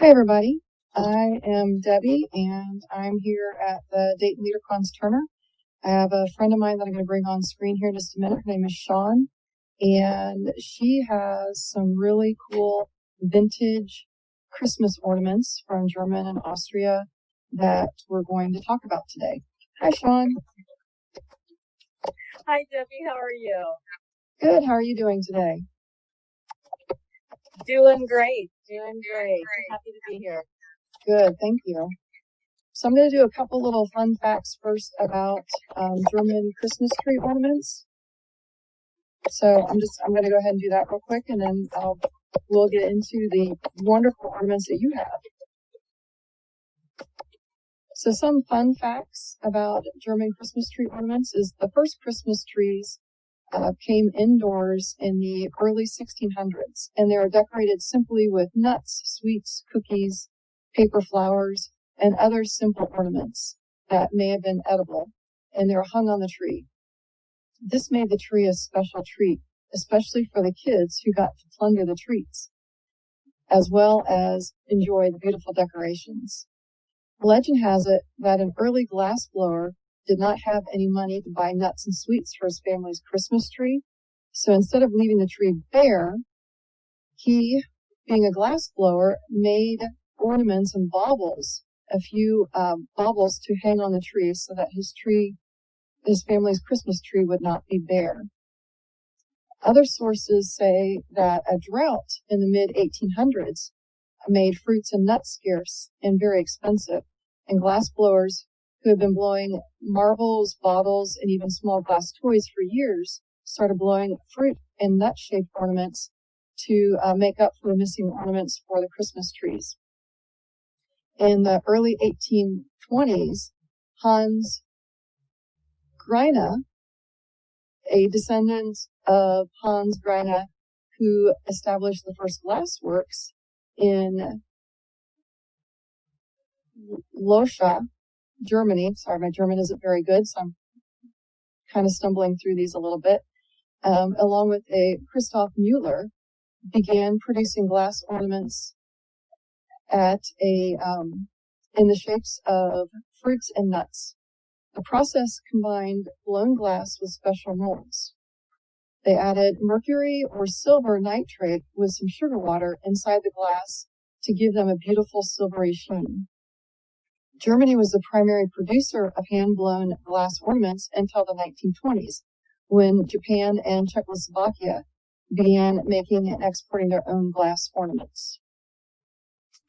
Hi, everybody. I am Debbie, and I'm here at the Dayton Liederkranz Turner. I have a friend of mine that I'm going to bring on screen here in just a minute. Her name is Shawn, and she has some really cool vintage Christmas ornaments from Germany and Austria that we're going to talk about today. Hi, Shawn. Hi, Debbie. How are you? Good. How are you doing today? Doing great. Happy to be here. Good. Thank you. So I'm going to do a couple little fun facts first about German Christmas tree ornaments. So I'm going to go ahead and do that real quick, and then we'll get into the wonderful ornaments that you have. So some fun facts about German Christmas tree ornaments is the first Christmas trees came indoors in the early 1600s, and they are decorated simply with nuts, sweets, cookies, paper flowers, and other simple ornaments that may have been edible, and they were hung on the tree. This made the tree a special treat, especially for the kids who got to plunder the treats, as well as enjoy the beautiful decorations. Legend has it that an early glass blower did not have any money to buy nuts and sweets for his family's Christmas tree. So instead of leaving the tree bare, he, being a glass blower, made ornaments and baubles, a few baubles to hang on the tree so that his family's Christmas tree would not be bare. Other sources say that a drought in the mid-1800s made fruits and nuts scarce and very expensive, and glass blowers who had been blowing marbles, bottles, and even small glass toys for years started blowing fruit and nut-shaped ornaments to make up for the missing ornaments for the Christmas trees. In the early 1820s, Hans Greine, a descendant of Hans Greine, who established the first glass works in Loscha, Germany. Sorry, my German isn't very good, so I'm kind of stumbling through these a little bit. Along with a Christoph Müller, began producing glass ornaments in the shapes of fruits and nuts. The process combined blown glass with special molds. They added mercury or silver nitrate with some sugar water inside the glass to give them a beautiful silvery sheen. Germany was the primary producer of hand-blown glass ornaments until the 1920s, when Japan and Czechoslovakia began making and exporting their own glass ornaments.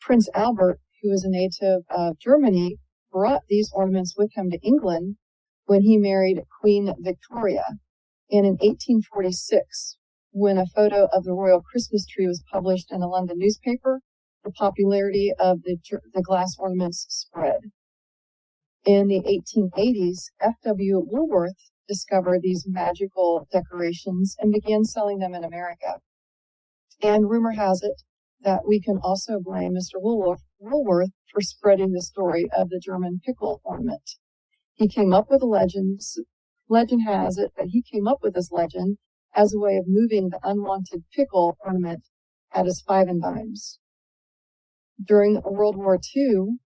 Prince Albert, who was a native of Germany, brought these ornaments with him to England when he married Queen Victoria. And in 1846, when a photo of the royal Christmas tree was published in a London newspaper, the popularity of the glass ornaments spread. In the 1880s, F.W. Woolworth discovered these magical decorations and began selling them in America. And rumor has it that we can also blame Mr. Woolworth for spreading the story of the German pickle ornament. He came up with a legend. Legend has it that he came up with this legend as a way of moving the unwanted pickle ornament at his 5 and dimes. During World War II,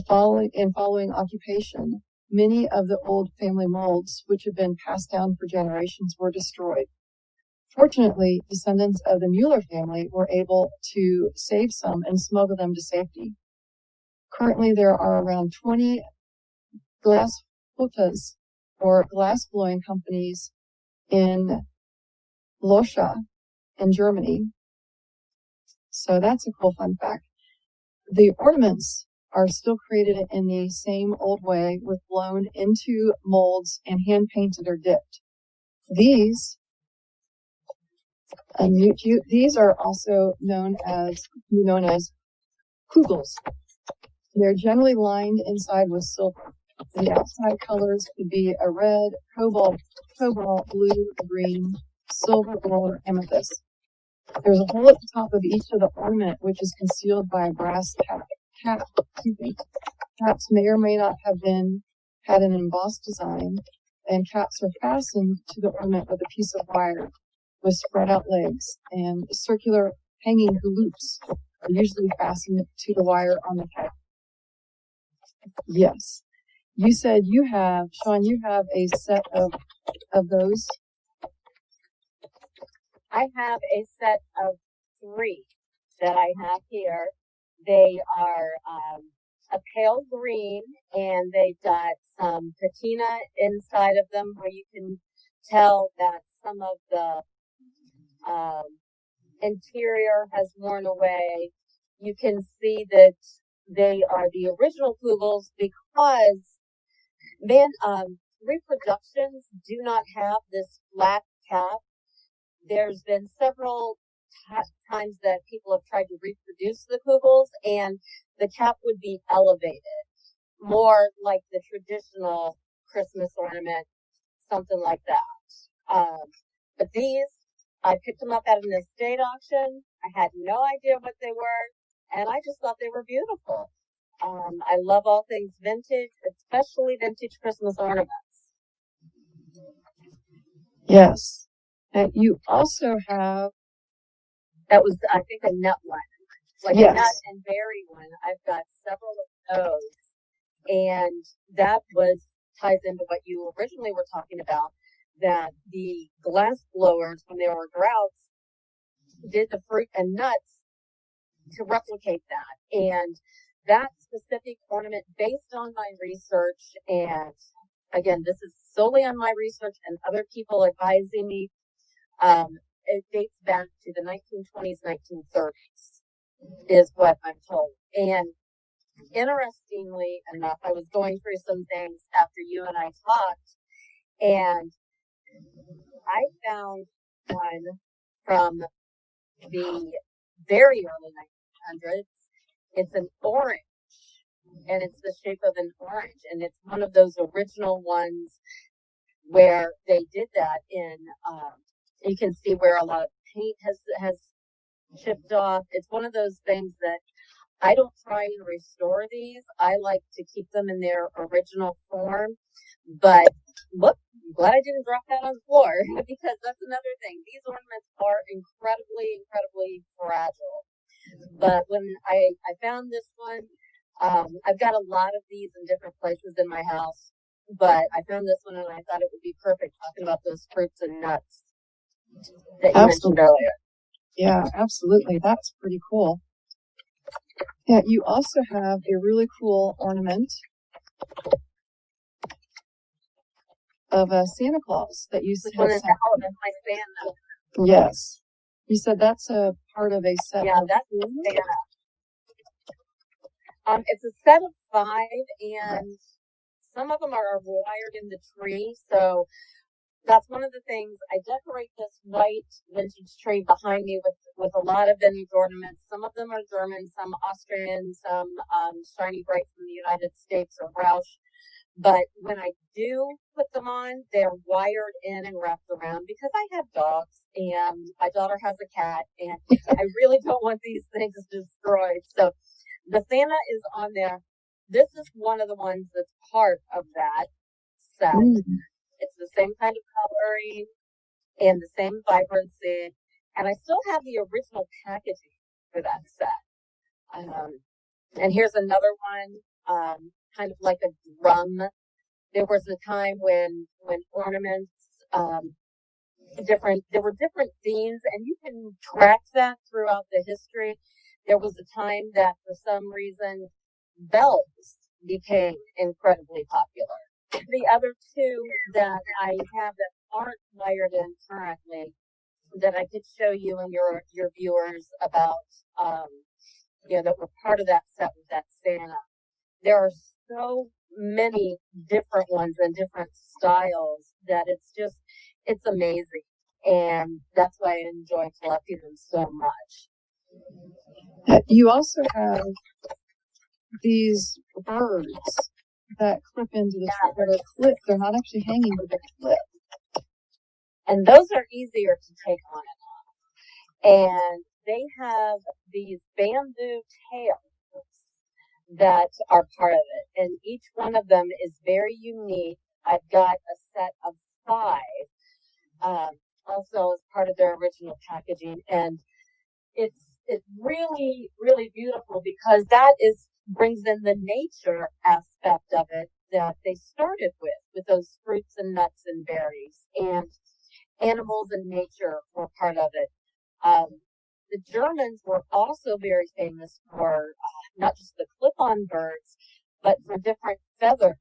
following occupation, many of the old family molds, which had been passed down for generations, were destroyed. Fortunately, descendants of the Müller family were able to save some and smuggle them to safety. Currently, there are around 20 glass flotas, or glass blowing companies, in Loscha in Germany. So that's a cool fun fact. The ornaments are still created in the same old way, with blown into molds and hand painted or dipped. These are also known as kugels. They're generally lined inside with silver. The outside colors could be a red, cobalt, blue, green, silver, gold, or amethyst. There's a hole at the top of each of the ornament, which is concealed by a brass cap. Caps may or may not have had an embossed design, and caps are fastened to the ornament with a piece of wire with spread out legs and circular hanging loops are usually fastened to the wire on the cap. Yes. You said Shawn, you have a set of those. I have a set of 3 that I have here. They are a pale green, and they've got some patina inside of them where you can tell that some of the interior has worn away. You can see that they are the original Kugels because reproductions do not have this flat cap. There's been several times that people have tried to reproduce the Kugels, and the cap would be elevated, more like the traditional Christmas ornament, something like that. But these, I picked them up at an estate auction. I had no idea what they were, and I just thought they were beautiful. I love all things vintage, especially vintage Christmas ornaments. Yes. And you also have. That was, I think, a nut one. Like Yes. a nut and berry one. I've got several of those. And that ties into what you originally were talking about, that the glass blowers, when they were grouts, did the fruit and nuts to replicate that. And that specific ornament, based on my research, and again, this is solely on my research and other people advising me, it dates back to the 1920s, 1930s, is what I'm told. And interestingly enough, I was going through some things after you and I talked, and I found one from the very early 1900s. It's an orange, and it's the shape of an orange, and it's one of those original ones where they did that in, you can see where a lot of paint has chipped off. It's one of those things that I don't try and restore these. I like to keep them in their original form. But look, I'm glad I didn't drop that on the floor, because that's another thing. These ornaments are incredibly, incredibly fragile. But when I found this one, I've got a lot of these in different places in my house, but I found this one and I thought it would be perfect talking about those fruits and nuts that you mentioned earlier. Yeah, absolutely. That's pretty cool. Yeah, you also have a really cool ornament of a Santa Claus that you said. Which one is that? Oh, that's my Santa. Yes. You said that's a part of a set. Yeah, that's Santa. It's a set of 5, and some of them are wired in the tree. So that's one of the things. I decorate this white vintage tree behind me with a lot of vintage ornaments. Some of them are German, some Austrian, some shiny bright from the United States or Roush. But when I do put them on, they're wired in and wrapped around, because I have dogs and my daughter has a cat, and I really don't want these things destroyed. So the Santa is on there. This is one of the ones that's part of that set. It's the same kind of coloring and the same vibrancy. And I still have the original packaging for that set. And here's another one, kind of like a drum. There was a time when ornaments, there were different themes, and you can track that throughout the history. There was a time that for some reason bells became incredibly popular. The other 2 that I have that aren't wired in currently, that I could show you and your viewers about, that were part of that set with that Santa. There are so many different ones and different styles that it's amazing. And that's why I enjoy collecting them so much. You also have these birds that clip into the tree, that are clipped. They're not actually hanging, but they're clipped. And those are easier to take on and off. And they have these bamboo tails that are part of it. And each one of them is very unique. I've got a set of 5, also as part of their original packaging. And it's really, really beautiful because that brings in the nature aspect of it that they started with those fruits and nuts and berries, and animals and nature were part of it. The Germans were also very famous for not just the clip-on birds, but for different feather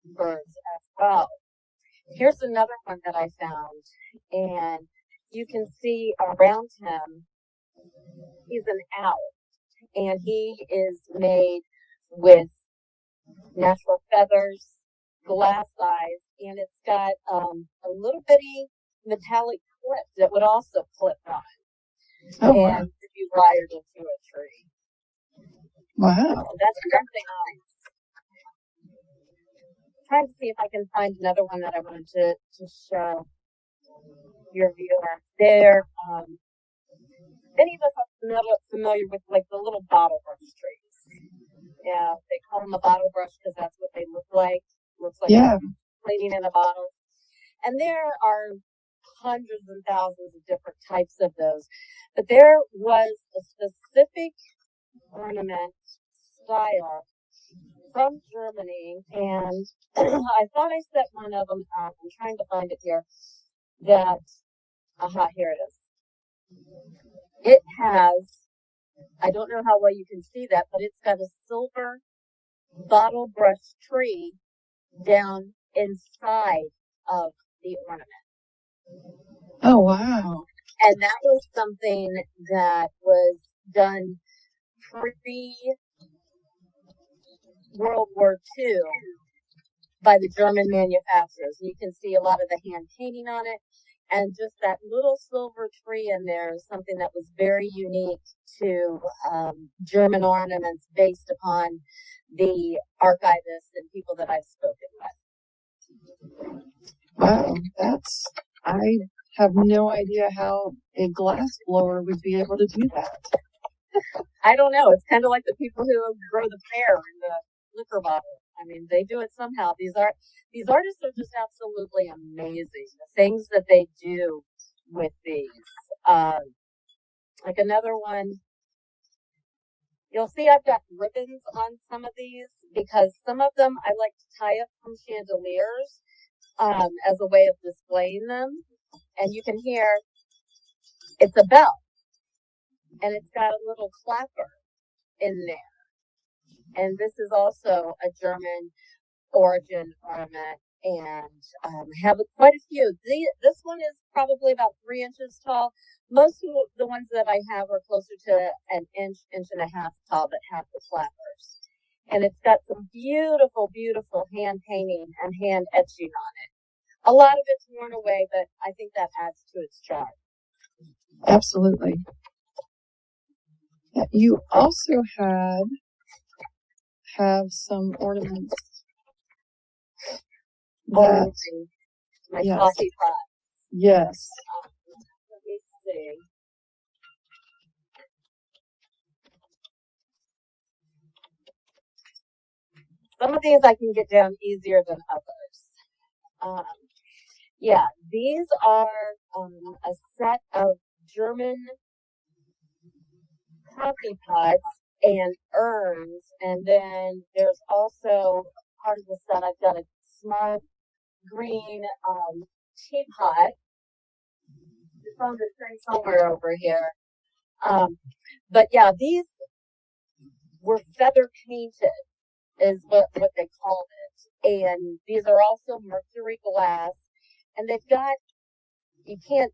birds as well. Here's another one that I found, and you can see around him, he's an owl, and he is made with natural feathers, glass eyes, and it's got a little bitty metallic clip that would also clip on and be wired into a tree. Wow. So that's something else. Trying to see if I can find another one that I wanted to show your viewers. There, many of us are familiar with like the little bottle brush trees. Yeah, they call them a bottle brush because that's what they look like. Looks like cleaning in a bottle. And there are hundreds and thousands of different types of those. But there was a specific ornament style from Germany, and I thought I set one of them out. I'm trying to find it here. That, here it is. It has, I don't know how well you can see that, but it's got a silver bottle brush tree down inside of the ornament. Oh, wow. And that was something that was done pre-World War II by the German manufacturers. You can see a lot of the hand painting on it, and just that little silver tree in there is something that was very unique to German ornaments based upon the archivists and people that I've spoken with. Wow, I have no idea how a glass blower would be able to do that. I don't know. It's kind of like the people who grow the pear in the liquor bottle. I mean, they do it somehow. These artists are just absolutely amazing. The things that they do with these. Like another one, you'll see I've got ribbons on some of these because some of them I like to tie up from chandeliers as a way of displaying them. And you can hear it's a bell, and it's got a little clapper in there. And this is also a German origin ornament, and have quite a few. This one is probably about 3 inches tall. Most of the ones that I have are closer to an inch and a half tall that have the clappers. And it's got some beautiful, beautiful hand painting and hand etching on it. A lot of it's worn away, but I think that adds to its charm. Absolutely. Yeah, you also have some ornaments. My coffee pot. Yes. Let me see. Some of these I can get down easier than others. These are a set of German coffee pots and urns, and then there's also part of the set. I've got a small green teapot. It's on the tray somewhere over here. But yeah, these were feather painted, is what they called it. And these are also mercury glass, and they've got, you can't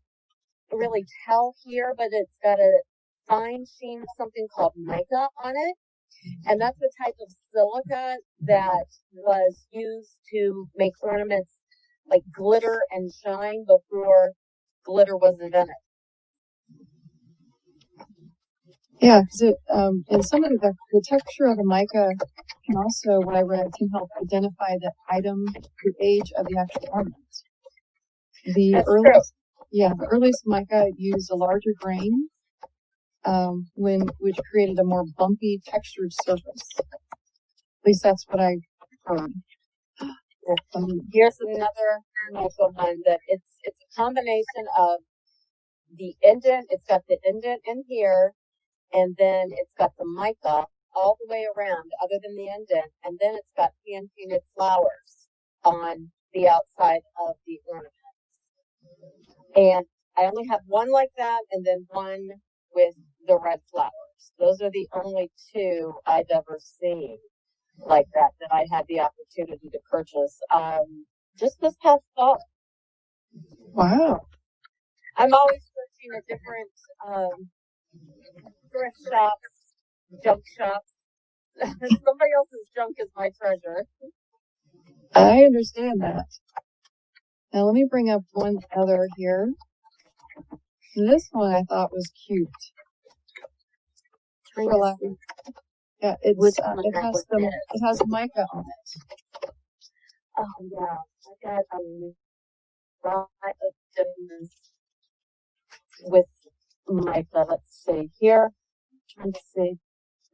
really tell here, but it's got a fine sheen of something called mica on it. And that's the type of silica that was used to make ornaments like glitter and shine before glitter was invented. Yeah, because in some of the texture of the mica can also, what I read, can help identify the age of the actual ornament. The earliest mica used a larger grain, which created a more bumpy, textured surface. At least that's what I heard. Here's another one that it's a combination of the indent. It's got the indent in here, and then it's got the mica all the way around, other than the indent, and then it's got hand painted flowers on the outside of the ornament. And I only have one like that, and then one with the red flowers. Those are the only two I've ever seen like that I had the opportunity to purchase just this past fall. Wow. I'm always searching at different thrift shops, junk shops. Somebody else's junk is my treasure. I understand that. Now let me bring up one other here. This one I thought was cute. Yeah, it has mica on it. Oh yeah, I got a lot of things with mica. Let's see here. Let's see.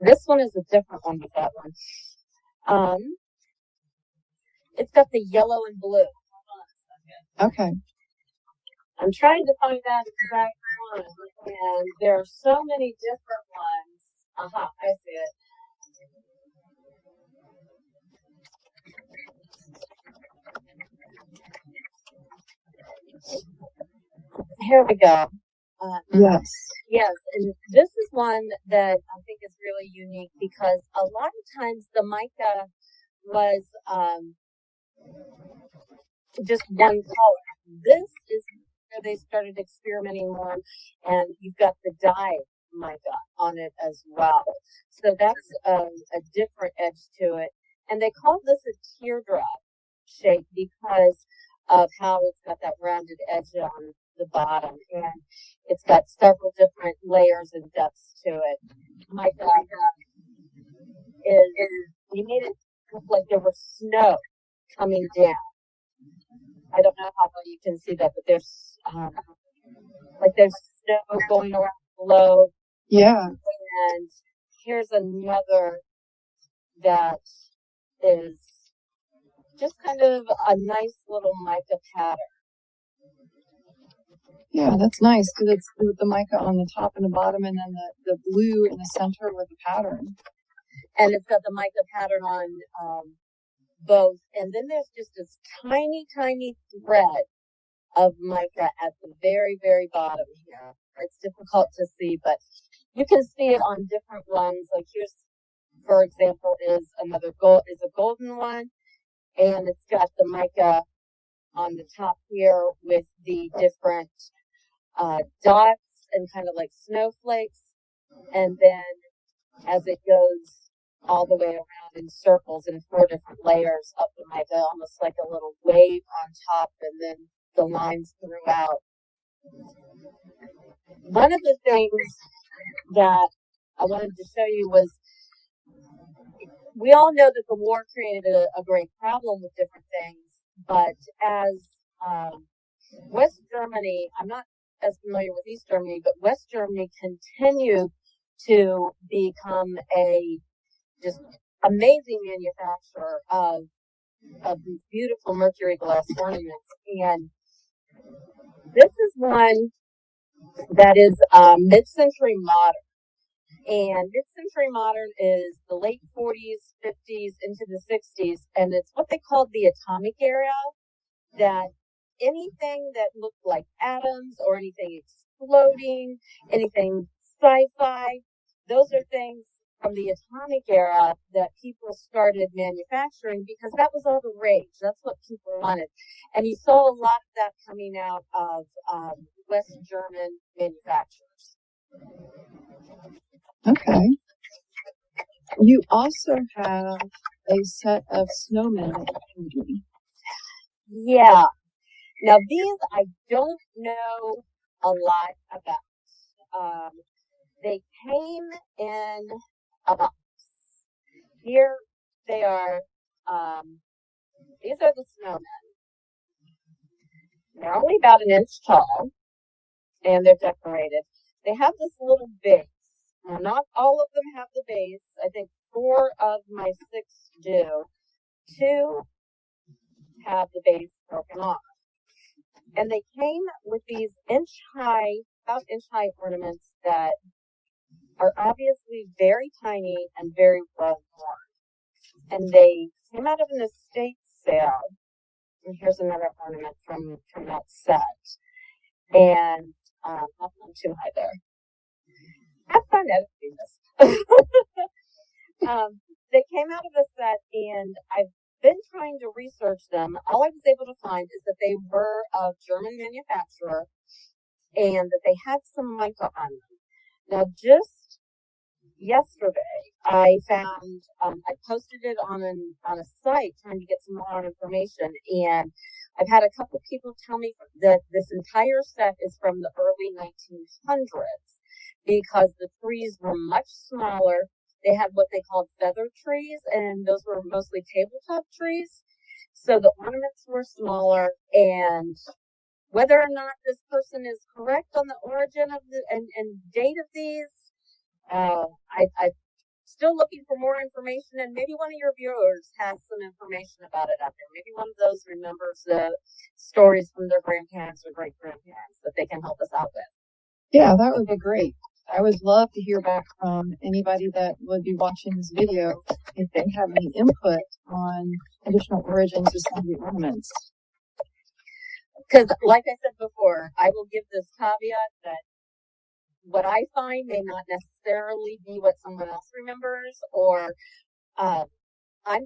This one is a different one with that one. It's got the yellow and blue. Hold on a second. Okay. I'm trying to find that exact one, and there are so many different ones. Aha, I see it. Here we go. Yes. Yes, and this is one that I think is really unique because a lot of times the mica was just one color. This is where they started experimenting more, and you've got the dye mica on it as well. So that's a different edge to it. And they call this a teardrop shape because of how it's got that rounded edge on the bottom, and it's got several different layers and depths to it. Mica is, you made it look like there was snow coming down. I don't know how well you can see that, but there's snow going around below. Yeah. And here's another that is just kind of a nice little mica pattern. Yeah, that's nice because it's with the mica on the top and the bottom, and then the blue in the center with the pattern. And it's got the mica pattern on both. And then there's just this tiny, tiny thread of mica at the very, very bottom here. It's difficult to see, but you can see it on different ones. Like here's, for example, is a golden one, and it's got the mica on the top here with the different dots and kind of like snowflakes. And then as it goes all the way around in circles in 4 different layers of the mica, almost like a little wave on top, and then the lines throughout. One of the things that I wanted to show you was, we all know that the war created a great problem with different things, but as West Germany, I'm not as familiar with East Germany, but West Germany continued to become a just amazing manufacturer of these beautiful mercury glass ornaments. And this is one that is mid-century modern. And mid-century modern is the late 40s, 50s, into the 60s, and it's what they called the atomic era, that anything that looked like atoms or anything exploding, anything sci-fi, those are things from the atomic era that people started manufacturing because that was all the rage. That's what people wanted. And you saw a lot of that coming out of West German manufacturers. Okay. You also have a set of snowmen. Yeah. Now these I don't know a lot about. They came in a box. Here they are. These are the snowmen. They're only about an inch tall, and they're decorated. They have this little base. Now, not all of them have the base. I think 4 of my 6 do. 2 have the base broken off. And they came with these about inch high ornaments that are obviously very tiny and very well worn. And they came out of an estate sale. And here's another ornament from that set. And not too high there. Have fun editing this. They came out of a set, and I've been trying to research them. All I was able to find is that they were of German manufacturer and that they had some mica on them. Now, just yesterday, I found I posted it on a site trying to get some more information, and I've had a couple people tell me that this entire set is from the early 1900s because the trees were much smaller. They had what they called feather trees, and those were mostly tabletop trees. So the ornaments were smaller, and whether or not this person is correct on the origin of the and date of these, I'm still looking for more information, and maybe one of your viewers has some information about it out there. Maybe one of those remembers the stories from their grandparents or great-grandparents that they can help us out with. Yeah, that would be great. I would love to hear back from anybody that would be watching this video if they have any input on additional origins of some of the ornaments. Because, like I said before, I will give this caveat that what I find may not necessarily be what someone else remembers, or I'm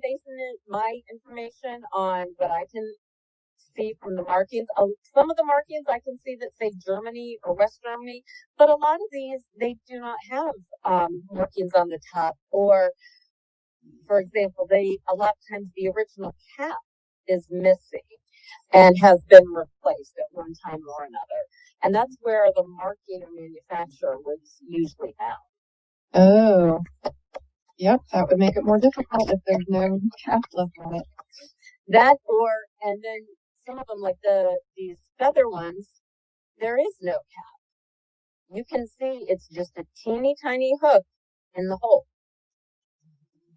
basing my information on what I can see from the markings. Some of the markings I can see that say Germany or West Germany, but a lot of these, they do not have markings on the top, or, for example, a lot of times the original cap is missing and has been replaced at one time or another. And that's where the marking or manufacturer was usually found. Oh, yep, that would make it more difficult if there's no cap left on it. That, and then some of them, like these feather ones, there is no cap. You can see it's just a teeny tiny hook in the hole.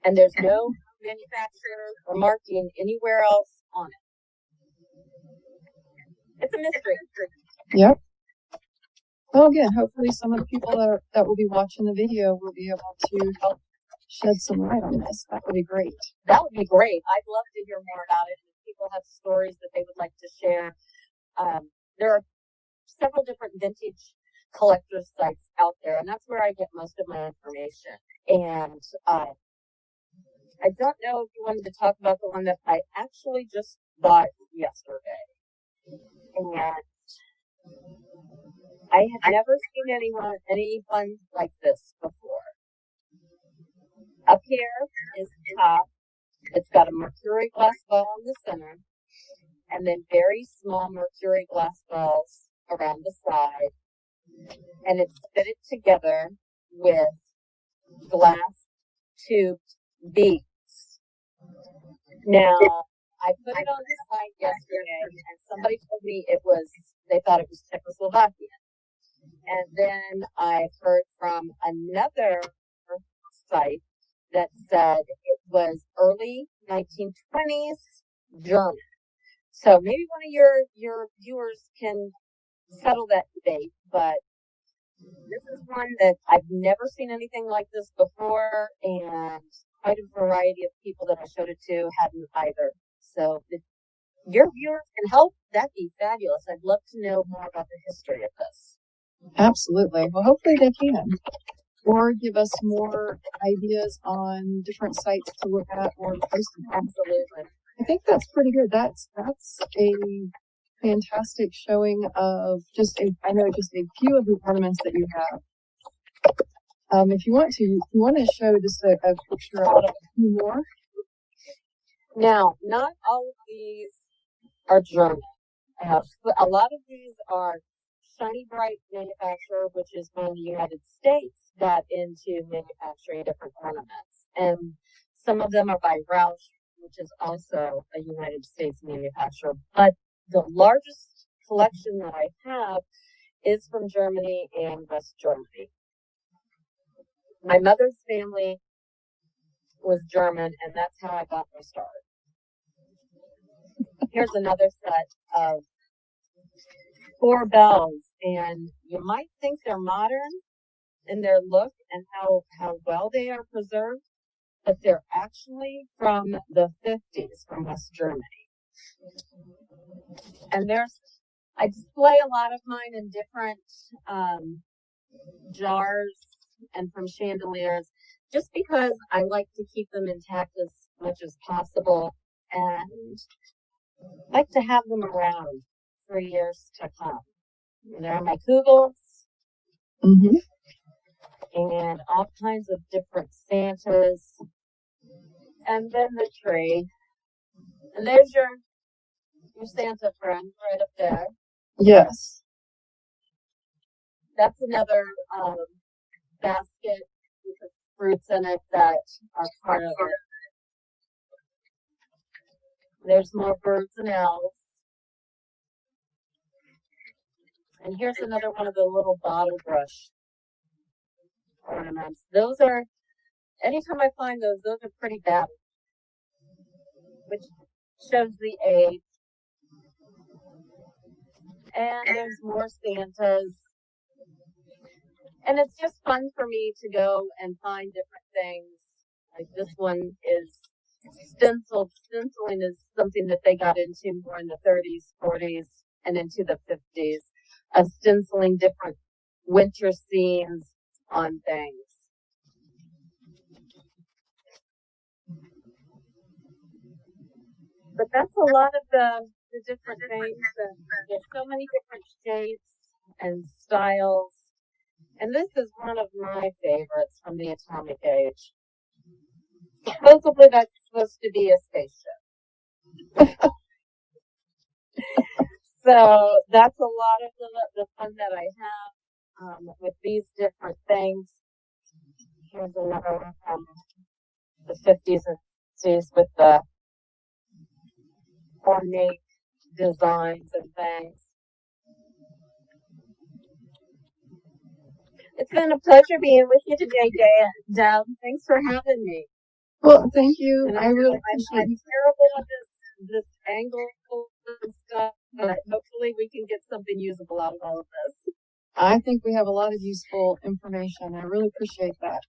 And there's no manufacturer or marking anywhere else on it. It's a mystery. Yep. Well, again, hopefully some of the people that will be watching the video will be able to help shed some light on this. That would be great. That would be great. I'd love to hear more about it. If people have stories that they would like to share. There are several different vintage collectors sites out there, and that's where I get most of my information. And I don't know if you wanted to talk about the one that I actually just bought yesterday. And I had never seen anyone like this before. Up here is the top. It's got a mercury glass ball in the center, and then very small mercury glass balls around the side. And it's fitted together with glass tubed beads. Now, I put it on the site yesterday, and somebody told me they thought it was Czechoslovakian. And then I heard from another site that said it was early 1920s German. So maybe one of your viewers can settle that debate, but this is one that I've never seen anything like this before, and quite a variety of people that I showed it to hadn't either. So if your viewers can help, that'd be fabulous. I'd love to know more about the history of this. Absolutely. Well, hopefully they can. Or give us more ideas on different sites to look at or post them. Absolutely. I think that's pretty good. That's a fantastic showing of just a few of the ornaments that you have. If you want to show just a picture of a few more. Now, not all of these are German. A lot of these are Shiny Bright manufacturer, which is when the United States got into manufacturing different ornaments. And some of them are by Roush, which is also a United States manufacturer. But the largest collection that I have is from Germany and West Germany. My mother's family was German, and that's how I got my start. Here's another set of 4 bells, and you might think they're modern, in their look and how well they are preserved, but they're actually from the 50s from West Germany. And I display a lot of mine in different jars and from chandeliers, just because I like to keep them intact as much as possible and like to have them around for years to come. And there are my kugels and all kinds of different Santas, and then the tree. And there's your Santa friend right up there. Yes. That's another basket with fruits in it that are part of it. There's more birds and elves. And here's another one of the little bottle brush ornaments. Those are, anytime I find those are pretty bad, which shows the age. And there's more Santas. And it's just fun for me to go and find different things. Like this one is stenciled. Stenciling is something that they got into more in the 30s, 40s, and into the 50s. Of stenciling different winter scenes on things. But that's a lot of the different things. And there's so many different shapes and styles. And this is one of my favorites from the Atomic Age. Supposedly that's supposed to be a spaceship. So that's a lot of the fun that I have with these different things. Here's another one from the 50s and 60s with the ornate designs and things. It's been a pleasure being with you today, Deb. Thanks for having me. Well, thank you. And I really I'm terrible at this angle and stuff, but hopefully we can get something usable out of all of this. I think we have a lot of useful information. I really appreciate that.